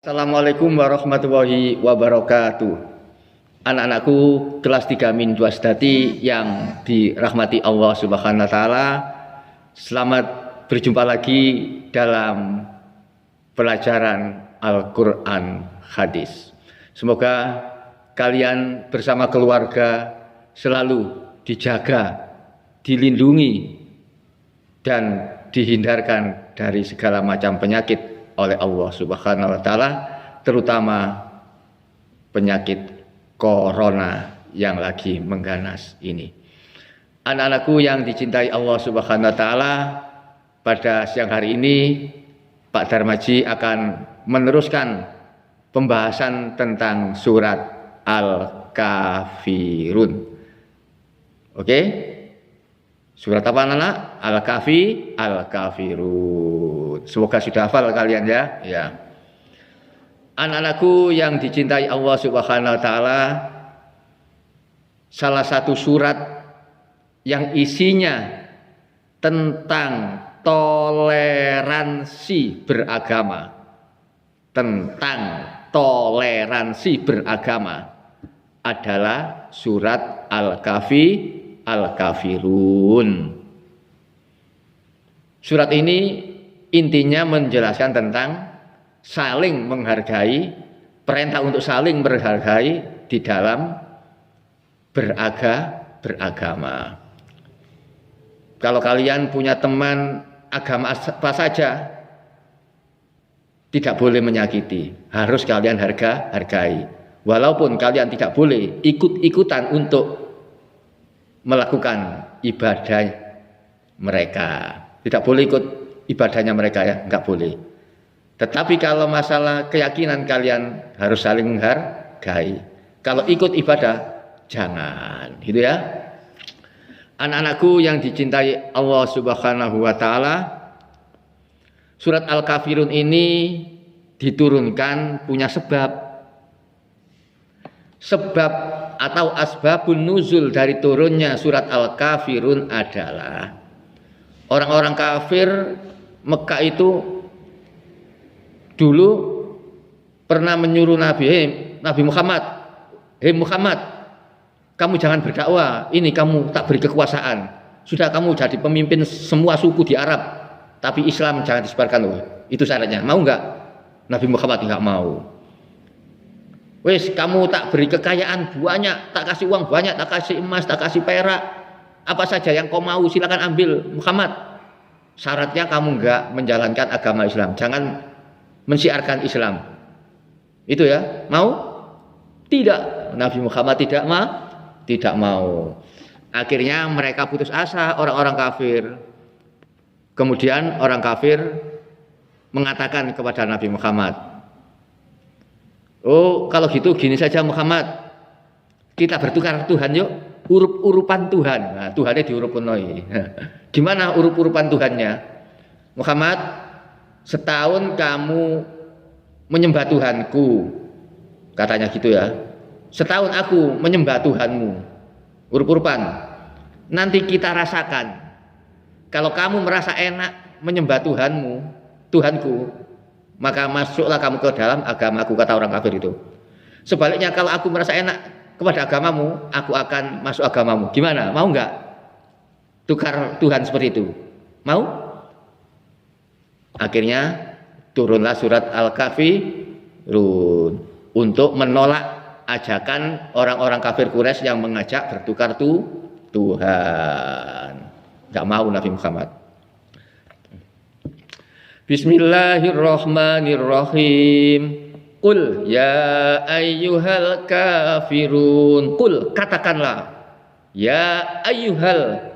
Assalamualaikum warahmatullahi wabarakatuh. Anak-anakku kelas 3 min 2 Sedati yang dirahmati Allah Subhanahu wa taala. Selamat berjumpa lagi dalam pelajaran Al-Qur'an Hadis. Semoga kalian bersama keluarga selalu dijaga, dilindungi dan dihindarkan dari segala macam penyakit oleh Allah Subhanahu wa taala, terutama penyakit corona yang lagi mengganas ini. Anak-anakku yang dicintai Allah Subhanahu wa taala, pada siang hari ini Pak Darmaji akan meneruskan pembahasan tentang surat Al-Kafirun. Oke? Surat apa anak? Al-Kafirun. Semoga sudah hafal kalian ya. Ya. Anak-anakku yang dicintai Allah Subhanahu wa taala, salah satu surat yang isinya tentang toleransi beragama. Tentang toleransi beragama adalah surat Al-Kafirun. Surat ini intinya menjelaskan tentang saling menghargai, perintah untuk saling menghargai di dalam beragama. Kalau kalian punya teman agama apa saja, tidak boleh menyakiti, harus kalian hargai. Walaupun kalian tidak boleh ikut-ikutan untuk melakukan ibadah mereka, tidak boleh ikut ibadahnya mereka ya, enggak boleh. Tetapi kalau masalah keyakinan kalian harus saling menghargai. Kalau ikut ibadah jangan, gitu ya. Anak-anakku yang dicintai Allah Subhanahu wa taala, surat Al-Kafirun ini diturunkan punya sebab atau asbabun nuzul dari turunnya surat Al-Kafirun adalah orang-orang kafir Mekah itu dulu pernah menyuruh Nabi Muhammad, "Hei Muhammad, kamu jangan berdakwah, ini kamu tak beri kekuasaan. Sudah kamu jadi pemimpin semua suku di Arab, tapi Islam jangan disebarkan loh." Itu syaratnya. Mau enggak? Nabi Muhammad enggak mau. Wes, kamu tak beri kekayaan banyak, tak kasih uang banyak, tak kasih emas, tak kasih perak, apa saja yang kau mau silakan ambil Muhammad. Syaratnya kamu enggak menjalankan agama Islam, jangan mensiarkan Islam. Itu ya, mau? Tidak, Nabi Muhammad tidak mau. Akhirnya mereka putus asa, orang-orang kafir. Kemudian orang kafir mengatakan kepada Nabi Muhammad, "Oh, kalau gitu gini saja Muhammad, kita bertukar Tuhan yuk, urup-urupan Tuhan." Nah, Tuhannya diurup-unoi. Gimana urup-urupan Tuhannya? Muhammad, setahun kamu menyembah Tuhanku, katanya gitu ya. Setahun aku menyembah Tuhanmu, urup-urupan. Nanti kita rasakan, kalau kamu merasa enak menyembah Tuhanku, maka masuklah kamu ke dalam agamaku, kata orang kafir itu. Sebaliknya kalau aku merasa enak kepada agamamu, aku akan masuk agamamu. Gimana? Mau enggak? Tukar Tuhan seperti itu. Mau? Akhirnya turunlah surat Al-Kafirun untuk menolak ajakan orang-orang kafir Quraisy yang mengajak bertukar Tuhan. Enggak mau Nabi Muhammad. Bismillahirrahmanirrahim. Qul ya ayyuhal kafirun. Qul, katakanlah, ya ayyuhal,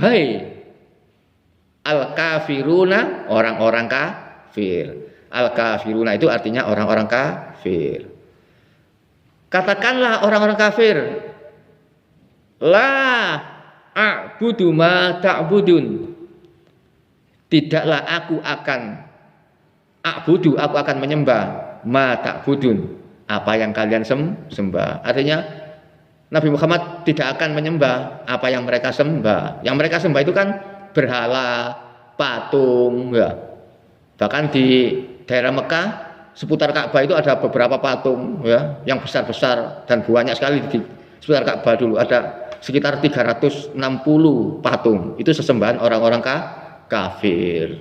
hai al-kafiruna, orang-orang kafir. Al-kafiruna itu artinya orang-orang kafir. Katakanlah orang-orang kafir, la a'budu ma ta'budun. Tidaklah aku akan menyembah ma ta'budun, apa yang kalian sembah. Artinya Nabi Muhammad tidak akan menyembah apa yang mereka sembah. Yang mereka sembah itu kan berhala, patung ya. Bahkan di daerah Mekah seputar Ka'bah itu ada beberapa patung ya, yang besar-besar dan banyak sekali di seputar Ka'bah dulu ada sekitar 360 patung. Itu sesembahan orang-orang kafir.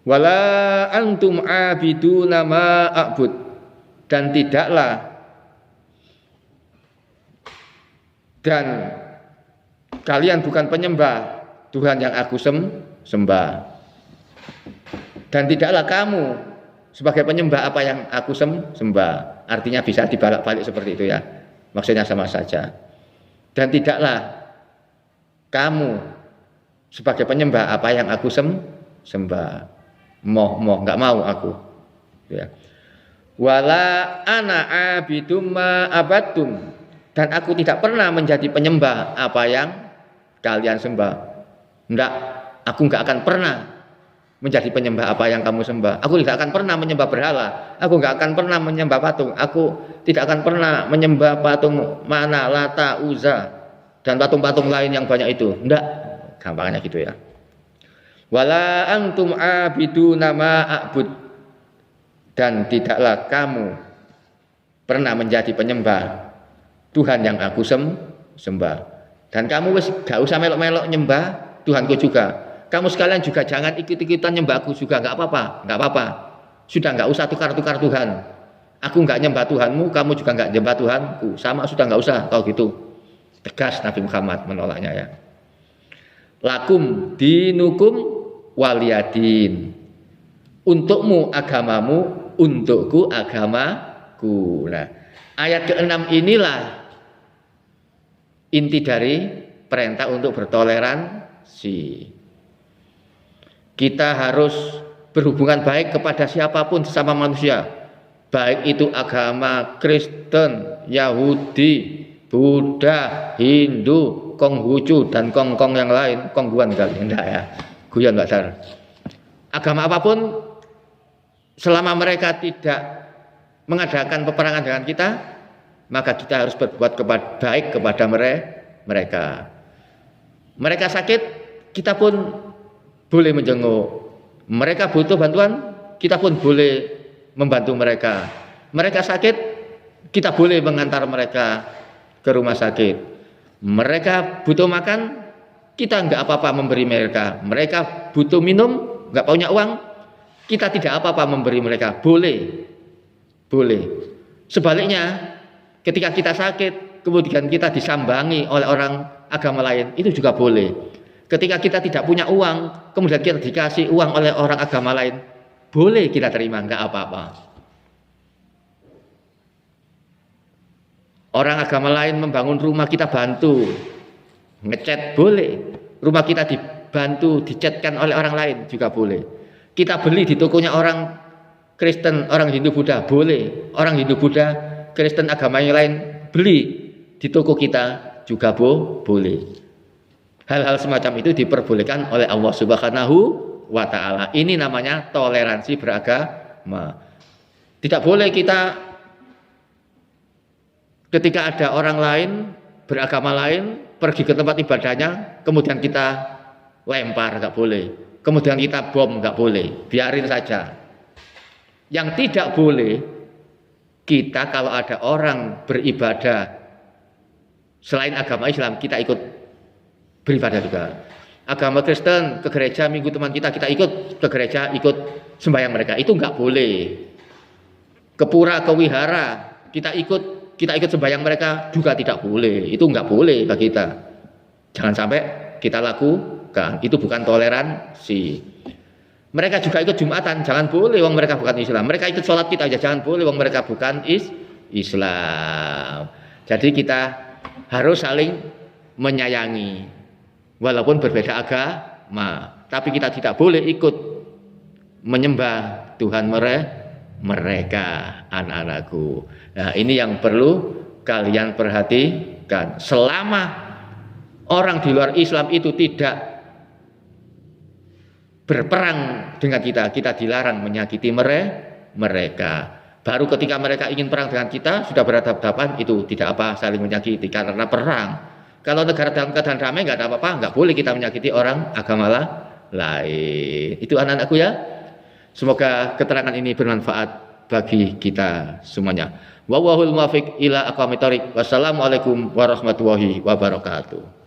Wala antum abiduna ma a'bud, dan tidaklah dan kalian bukan penyembah Tuhan yang aku sembah. Dan tidaklah kamu sebagai penyembah apa yang aku sembah. Artinya bisa dibalak-balik seperti itu ya. Maksudnya sama saja. Dan tidaklah kamu sebagai penyembah apa yang aku sembah. Moh, enggak mau aku. Ya. Wala ana abidum ma abattum, dan aku tidak pernah menjadi penyembah apa yang kalian sembah. Enggak, aku enggak akan pernah menjadi penyembah apa yang kamu sembah. Aku tidak akan pernah menyembah berhala. Aku enggak akan pernah menyembah patung. Aku tidak akan pernah menyembah patung Mana, Lata, Uzza dan patung-patung lain yang banyak itu. Enggak, gampangnya gitu ya. Wala antum abiduna ma a'bud, dan tidaklah kamu pernah menjadi penyembah Tuhan yang aku sembah. Dan kamu wis gak usah melok-melok nyembah Tuhanku juga. Kamu sekalian juga jangan ikut-ikutan nyembahku juga, enggak apa-apa. Sudah enggak usah tukar-tukar Tuhan. Aku enggak nyembah Tuhanmu, kamu juga enggak nyembah Tuhanku. Sama, sudah enggak usah kalau gitu. Tegas Nabi Muhammad menolaknya ya. Lakum dinukum waliyadin. Untukmu agamamu, untukku agamaku. Nah, ayat ke-6 inilah inti dari perintah untuk bertoleransi. Kita harus berhubungan baik kepada siapapun sesama manusia, baik itu agama Kristen, Yahudi, Buddha, Hindu, Konghucu dan Kongkong yang lain. Kongguan enggak ya, guyon Mbak. Agama apapun, selama mereka tidak mengadakan peperangan dengan kita, maka kita harus berbuat baik kepada mereka. Mereka sakit, kita pun boleh menjenguk. Mereka butuh bantuan, kita pun boleh membantu mereka. Mereka sakit, kita boleh mengantar mereka ke rumah sakit. Mereka butuh makan, kita enggak apa-apa memberi mereka. Mereka butuh minum, enggak punya uang, kita tidak apa-apa memberi mereka. Boleh. Sebaliknya, ketika kita sakit, kemudian kita disambangi oleh orang agama lain, itu juga boleh. Ketika kita tidak punya uang, kemudian kita dikasih uang oleh orang agama lain, boleh kita terima, enggak apa-apa. Orang agama lain membangun rumah, kita bantu, ngecat boleh. Rumah kita dibantu, dicatkan oleh orang lain juga boleh. Kita beli di tokonya orang Kristen, orang Hindu, Buddha, boleh. Orang Hindu, Buddha, Kristen agama yang lain beli di toko kita juga boleh. Hal-hal semacam itu diperbolehkan oleh Allah Subhanahu wa ta'ala. Ini namanya toleransi beragama. Tidak boleh kita ketika ada orang lain beragama lain pergi ke tempat ibadahnya, kemudian kita lempar, enggak boleh. Kemudian kita bom, enggak boleh. Biarin saja. Yang tidak boleh, kita kalau ada orang beribadah selain agama Islam, kita ikut beribadah juga. Agama Kristen ke gereja minggu teman kita ikut ke gereja, ikut sembahyang mereka, itu enggak boleh. Ke pura, ke wihara kita ikut sembahyang mereka juga tidak boleh. Itu enggak boleh bagi kita. Jangan sampai kita lakukan. Itu bukan toleransi. Mereka juga ikut Jumatan, jangan boleh wong mereka bukan Islam. Mereka ikut sholat kita aja, jangan boleh wong mereka bukan Islam. Jadi kita harus saling menyayangi. Walaupun berbeda agama, tapi kita tidak boleh ikut menyembah Tuhan mereka, anak-anakku. Nah, ini yang perlu kalian perhatikan. Selama orang di luar Islam itu tidak berperang dengan kita dilarang menyakiti mereka. Baru ketika mereka ingin perang dengan kita, sudah berhadapan-hadapan, itu tidak apa saling menyakiti karena perang. Kalau negara dalam keadaan damai enggak ada apa-apa, enggak boleh kita menyakiti orang agama lain. Itu anak-anakku ya. Semoga keterangan ini bermanfaat bagi kita semuanya. Wallahul muwaffiq ila aqwamit thoriq. Wassalamualaikum warahmatullahi wabarakatuh.